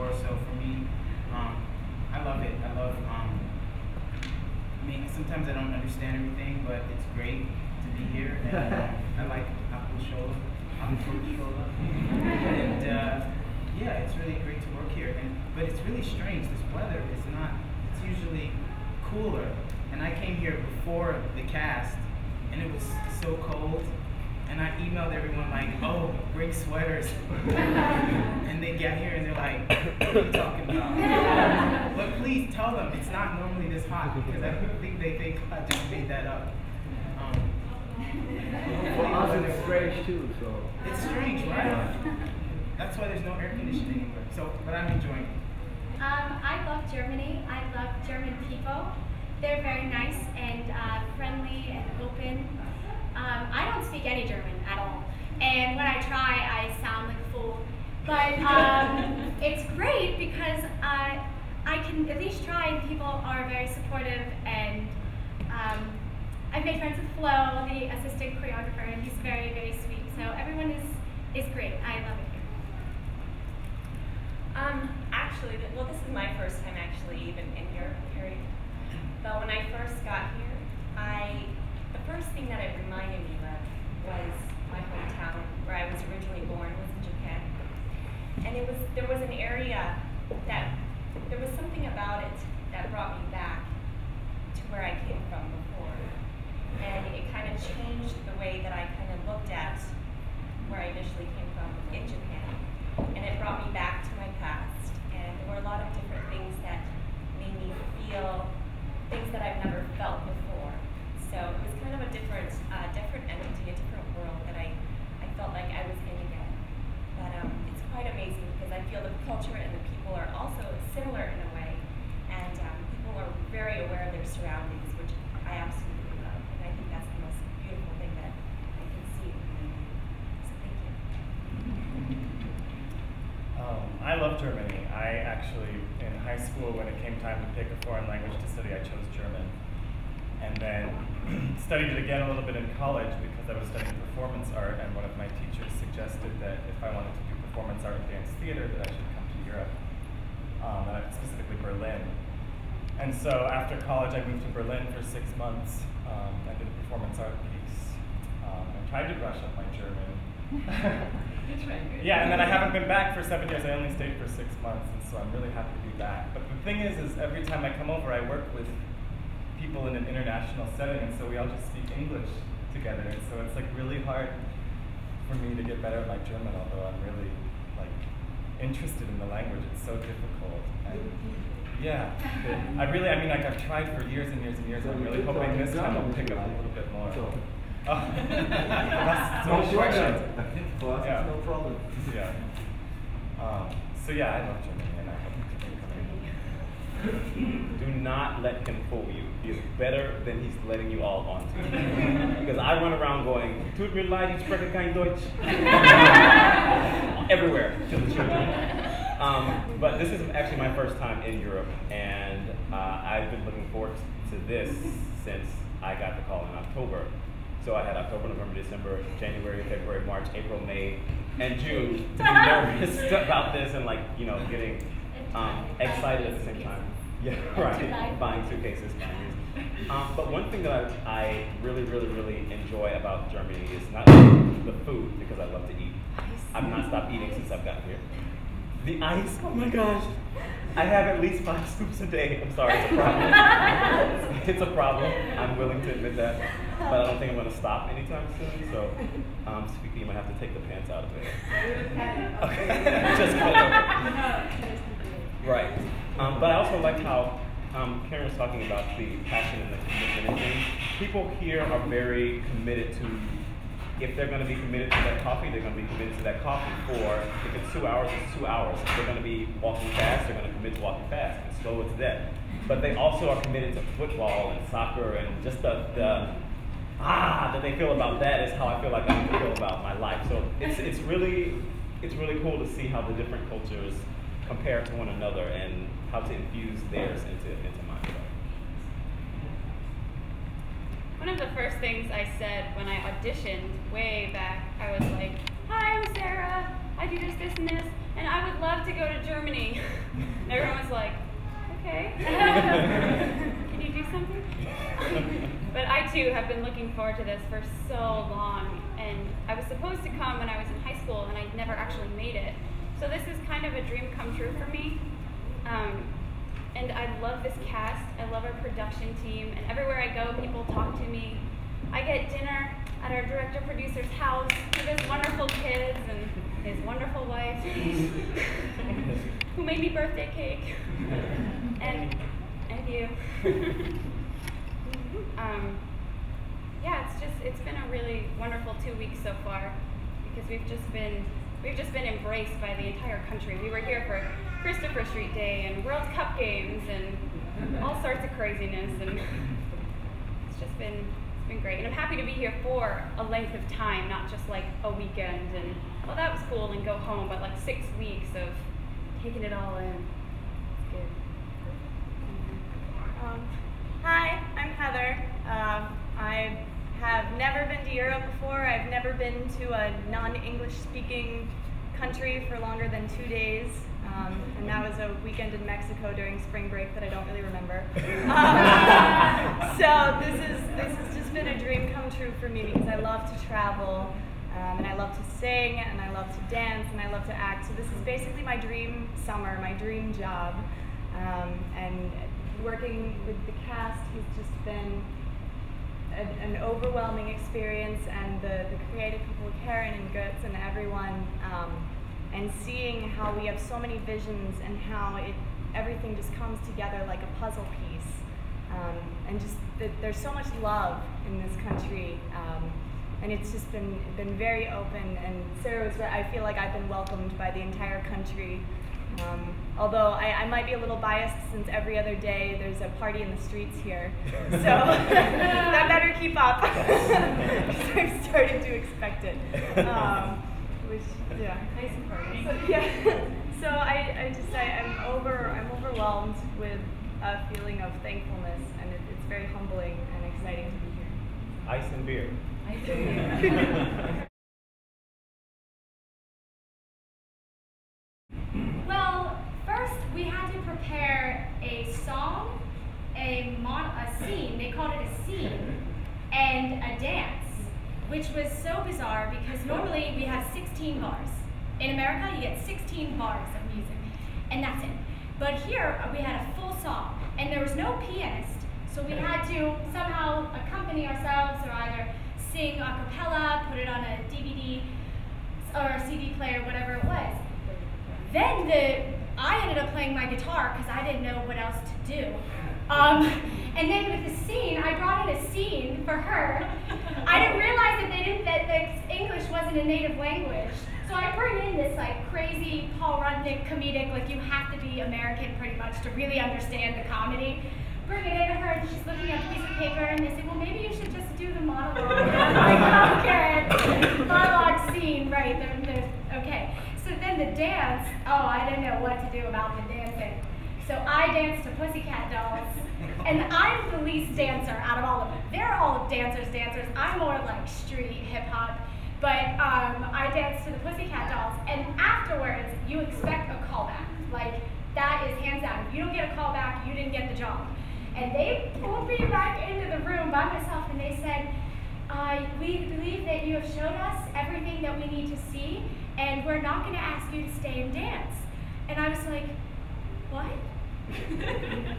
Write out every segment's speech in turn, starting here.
before, so for me, I love it. I love, I mean, sometimes I don't understand everything, but it's great to be here, and I like Apple Shola. And yeah, it's really great to work here, but it's really strange. This weather is not, it's usually cooler, and I came here before the cast, and it was so cold. And I emailed everyone like, oh, bring sweaters. And they get here and they're like, what are you talking about? But please tell them it's not normally this hot, because I think they think I just made that up. For us it's strange too, so. It's strange, right? That's why there's no air conditioning anywhere. So, but I'm enjoying it. I love Germany. I love German people. They're very nice and friendly and open. I don't speak any German at all, and when I try, I sound like a fool. But it's great because I can at least try, and people are very supportive. And I've made friends with Flo, the assistant choreographer, and he's very, very sweet. So everyone is great. I love it here. Actually, well, this is my first time actually even in Europe, period. But when I first got here, the first thing that it reminded me of was my hometown, where I was originally born, was in Japan. And there was an area that, there was something about it that brought me back to where I came from before. And it kind of changed the way that I kind of looked at where I initially came from in Japan. And it brought me back to my past. And there were a lot of different things that made me feel things that I've never felt before. So it was kind of a different entity, a different world that I felt like I was in again. But it's quite amazing because I feel the culture and the people are also similar in a way. And people are very aware of their surroundings, which I absolutely love. And I think that's the most beautiful thing that I can see. So thank you. I love Germany. I actually, in high school, when it came time to pick a foreign language to study, I chose German. And then studied it again a little bit in college because I was studying performance art, and one of my teachers suggested that if I wanted to do performance art and dance theater, that I should come to Europe, specifically Berlin. And so after college, I moved to Berlin for 6 months. I did a performance art piece. I tried to brush up my German. Yeah, and then I haven't been back for 7 years. I only stayed for 6 months, and so I'm really happy to be back. But the thing is every time I come over, I work with people in an international setting, and so we all just speak English together. And so it's like really hard for me to get better at my German, although I'm really like interested in the language. It's so difficult. And yeah, I mean, like I've tried for years and years and years. And I'm really hoping this time I'll pick up a little bit more. Oh, that's no question. For us, yeah. it's no problem. Yeah. So yeah, I love Germany, and I hope you can come in. Do not let him fool you. He is better than he's letting you all on to. Because I run around going, tut mir leid, ich spreche kein Deutsch. Everywhere to the children. But this is actually my first time in Europe, and I've been looking forward to this since I got the call in October. So I had October, November, December, January, February, March, April, May, and June to be nervous about this and like, you know, getting excited at the same time. Yeah, right. Buying suitcases, buying music. But one thing that I really, really, really enjoy about Germany is not the food, because I love to eat. I've not stopped eating since I've gotten here. The ice, oh my gosh. I have at least 5 scoops a day. I'm sorry, it's a problem. It's a problem. I'm willing to admit that. But I don't think I'm going to stop anytime soon. So, speaking, you might have to take the pants out of it. Okay. Just cut it over. Right. But I also like how Karen was talking about the passion and the commitment and things. People here are very committed to, if they're going to be committed to that coffee, they're going to be committed to that coffee for, if it's 2 hours, it's 2 hours. If they're going to be walking fast, they're going to commit to walking fast. If it's slow, it's dead. But they also are committed to football and soccer, and just that they feel about that is how I feel like I feel about my life. So it's really cool to see how the different cultures compare to one another and how to infuse theirs into mine. One of the first things I said when I auditioned way back, I was like, "Hi, I'm Sarah. I do this, this, and this, and I would love to go to Germany." too have been looking forward to this for so long, and I was supposed to come when I was in high school, and I never actually made it. So this is kind of a dream come true for me. And I love this cast. I love our production team, and everywhere I go, people talk to me. I get dinner at our director-producer's house with his wonderful kids and his wonderful wife, who made me birthday cake, and you. Yeah, it's been a really wonderful 2 weeks so far, because we've just been embraced by the entire country. We were here for Christopher Street Day and World Cup games and all sorts of craziness, and it's been great. And I'm happy to be here for a length of time, not just like a weekend and, well, that was cool and go home, but like 6 weeks of taking it all in. It's good. Hi, I'm Heather. I have never been to Europe before. I've never been to a non-English speaking country for longer than 2 days. And that was a weekend in Mexico during spring break that I don't really remember. So this has just been a dream come true for me, because I love to travel, and I love to sing, and I love to dance, and I love to act. So this is basically my dream summer, my dream job. And working with the cast has just been an overwhelming experience, and the creative people, Karen and Götz and everyone, and seeing how we have so many visions and how everything just comes together like a puzzle piece, and just there's so much love in this country, and it's just been very open. And Sarah was right, I feel like I've been welcomed by the entire country. Although I might be a little biased, since every other day there's a party in the streets here. So that better keep up, because I'm starting to expect it. Which, yeah. Nice and party. So, yeah. So I'm overwhelmed with a feeling of thankfulness, and it's very humbling and exciting to be here. Ice and beer. Ice and beer. Well, first we had to prepare a song, a scene, they called it a scene, and a dance, which was so bizarre because normally we have 16 bars. In America, you get 16 bars of music, and that's it. But here, we had a full song, and there was no pianist, so we had to somehow accompany ourselves, or either sing a cappella, put it on a DVD or a CD player, whatever it was. Then I ended up playing my guitar because I didn't know what else to do. And then with the scene, I brought in a scene for her. I didn't realize that the English wasn't a native language. So I bring in this like crazy Paul Rudnick comedic, like you have to be American pretty much to really understand the comedy. Bring it in to her, and she's looking at a piece of paper, and they say, well, maybe you should just do the monologue. And I'm like, okay, monologue scene, right, okay. So then the dance, I didn't know what to do about the dancing. So I danced to Pussycat Dolls, and I'm the least dancer out of all of them. They're all dancers. I'm more like street hip-hop, but I danced to the Pussycat Dolls, and afterwards, you expect a callback. Like, that is hands down. If you don't get a callback, you didn't get the job. And they pulled me back into the room by myself, and they said, we believe that you have showed us everything that we need to see, and we're not going to ask you to stay and dance. And I was like, what?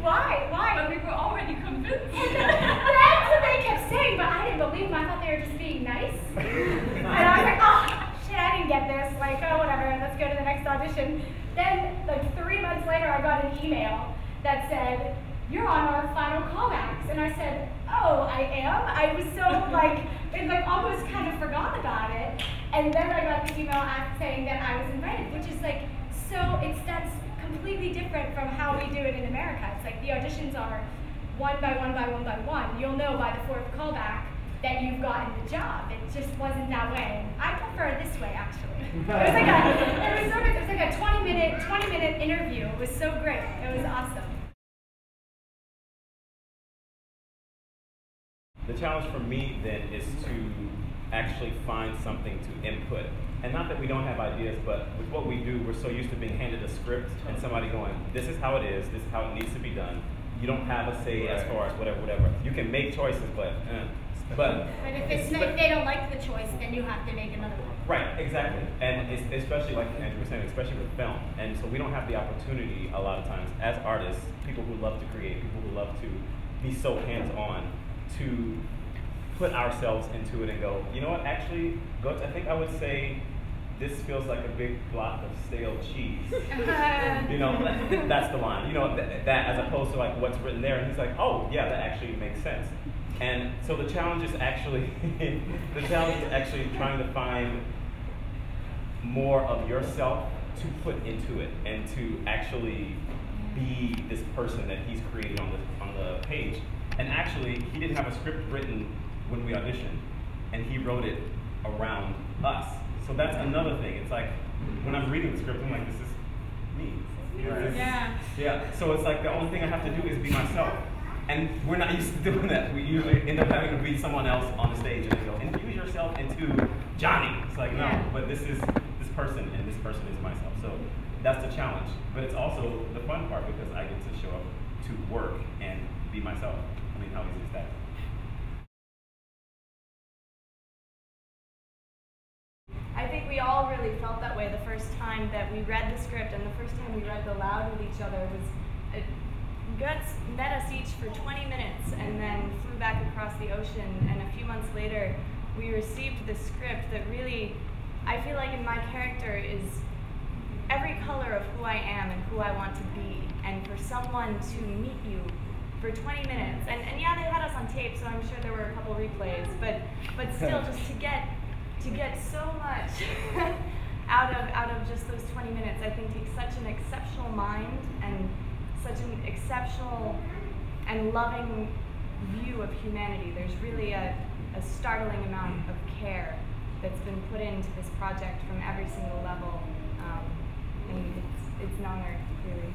Why? But we were already convinced. That's what they kept saying, but I didn't believe them. I thought they were just being nice. And I was like, oh, shit, I didn't get this. Like, oh, whatever, let's go to the next audition. Then, like 3 months later, I got an email that said, you're on our final callbacks. And I said, oh, I am? I was so almost kind of forgot about it. And then I got the email saying that I was invited, which is like, that's completely different from how we do it in America. It's like the auditions are one by one by one by one. You'll know by the 4th callback that you've gotten the job. It just wasn't that way. I prefer it this way, actually. It was like a 20-minute interview. It was so great. It was awesome. The challenge for me then is to actually find something to input. And not that we don't have ideas, but with what we do, we're so used to being handed a script and somebody going, this is how it is, this is how it needs to be done. You don't have a say as far as whatever. You can make choices, but But if they don't like the choice, then you have to make another one. Right, exactly. And it's especially like Andrew was saying, especially with film. And so we don't have the opportunity a lot of times as artists, people who love to create, people who love to be so hands-on, to put ourselves into it and go, you know what, actually, Gault, I think I would say this feels like a big block of stale cheese. You know, that's the line. You know, that as opposed to like what's written there. And he's like, oh, yeah, that actually makes sense. And so the challenge is actually, trying to find more of yourself to put into it and to actually be this person that he's created on the page. And actually, he didn't have a script written when we auditioned, and he wrote it around us. So that's another thing. It's like, when I'm reading the script, I'm like, this is me. Right. Yeah. So it's like, the only thing I have to do is be myself. And we're not used to doing that. We usually end up having to be someone else on the stage and they go, infuse yourself into Johnny. It's like, no, but this is this person, and this person is myself. So that's the challenge. But it's also the fun part because I get to show up to work and be myself. I mean, how easy is that? I think we all really felt that way the first time that we read the script, and the first time we read it aloud with each other was Guts met us each for 20 minutes and then flew back across the ocean, and a few months later we received this script that really, I feel like in my character is every color of who I am and who I want to be, and for someone to meet you for 20 minutes, and yeah, they had us on tape, so I'm sure there were a couple replays, but still just to get so much out of just those 20 minutes, I think takes such an exceptional mind and such an exceptional and loving view of humanity. There's really a startling amount of care that's been put into this project from every single level, and it's an honor, really.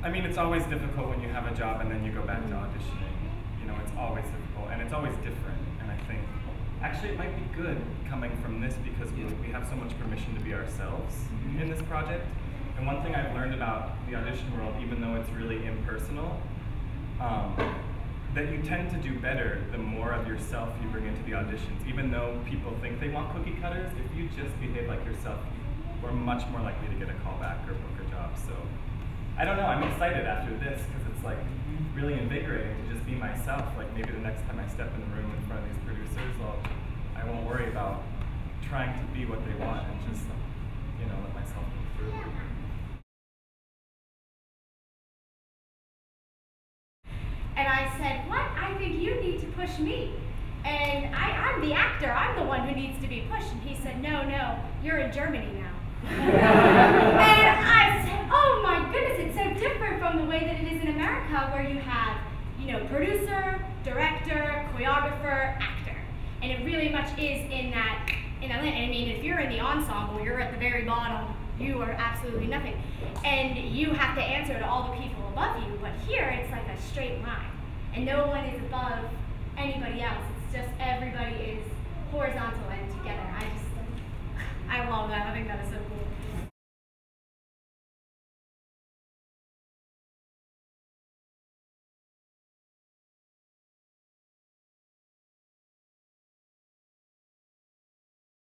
I mean, it's always difficult when you have a job and then you go back to auditioning. You know, it's always difficult, and it's always different. And I think, actually, it might be good coming from this because we have so much permission to be ourselves in this project. And one thing I've learned about the audition world, even though it's really impersonal, that you tend to do better the more of yourself you bring into the auditions. Even though people think they want cookie cutters, if you just behave like yourself, we're much more likely to get a call back or book a job. So I don't know, I'm excited after this because it's like really invigorating to just be myself. Like maybe the next time I step in the room in front of these producers, I won't worry about trying to be what they want and just, you know, let myself go through. And I said, what? I think you need to push me. And I'm the actor, I'm the one who needs to be pushed. And he said, no, you're in Germany now. And I said, oh my goodness, it's so different from the way that it is in America, where you have, you know, producer, director, choreographer, actor. And it really much is in that land. I mean, if you're in the ensemble, you're at the very bottom, you are absolutely nothing. And you have to answer to all the people above you, but here it's like a straight line. And no one is above anybody else. It's just everybody is horizontal and together. I